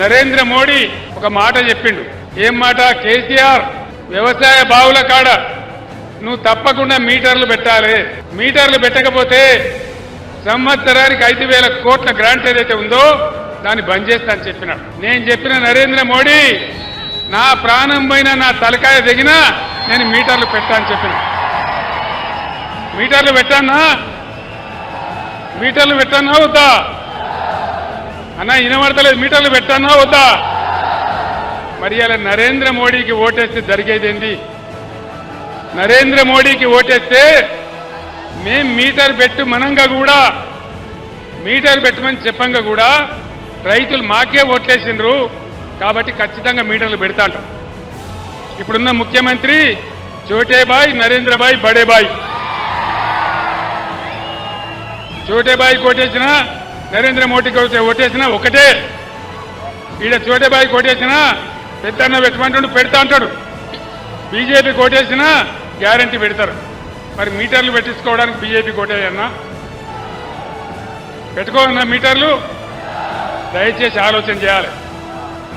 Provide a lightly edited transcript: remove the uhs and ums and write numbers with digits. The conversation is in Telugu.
నరేంద్ర మోడీ ఒక మాట చెప్పిండు. ఏం మాట? కేసీఆర్ వ్యవసాయ బావుల కాడ నువ్వు తప్పకుండా మీటర్లు పెట్టాలి, మీటర్లు పెట్టకపోతే సంవత్సరానికి 5,000 కోట్ల గ్రాంట్ ఏదైతే ఉందో దాన్ని బంద్ చేస్తా అని చెప్పినాడు. నేను చెప్పిన నరేంద్ర మోడీ నా ప్రాణం పైన నా తలకాయ దిగినా నేను మీటర్లు పెట్టా అని చెప్పిన. మీటర్లు పెట్టానా? మీటర్లు పెట్టానా వద్దా అన్న? వినబడతలేదు. మీటర్లు పెట్టానా వద్దా? మరి అలా నరేంద్ర మోడీకి ఓటేస్తే జరిగేదేంటి? నరేంద్ర మోడీకి ఓటేస్తే మేం మీటర్ పెట్టు మనంగా కూడా, మీటర్ పెట్టమని చెప్పంగా కూడా రైతులు మాకే ఓట్లేసిండ్రు కాబట్టి ఖచ్చితంగా మీటర్లు పెడతా అంటాం. ఇప్పుడున్న ముఖ్యమంత్రి చోటేబాయ్, నరేంద్రబాయ్, బడేబాయ్. చోటేబాయ్ కోటేసినా నరేంద్ర మోడీకి ఓటేసినా ఒకటే. ఈడ చోటేబాయ్ కోటేసినా పెద్దన్న పెట్టమంటాడు, పెడతా అంటాడు. బీజేపీ కోటేసినా గ్యారంటీ పెడతారు. మరి మీటర్లు పెట్టించుకోవడానికి బీజేపీ కోటేయన్నా? పెట్టుకోవన్నా మీటర్లు? దయచేసి ఆలోచన చేయాలి.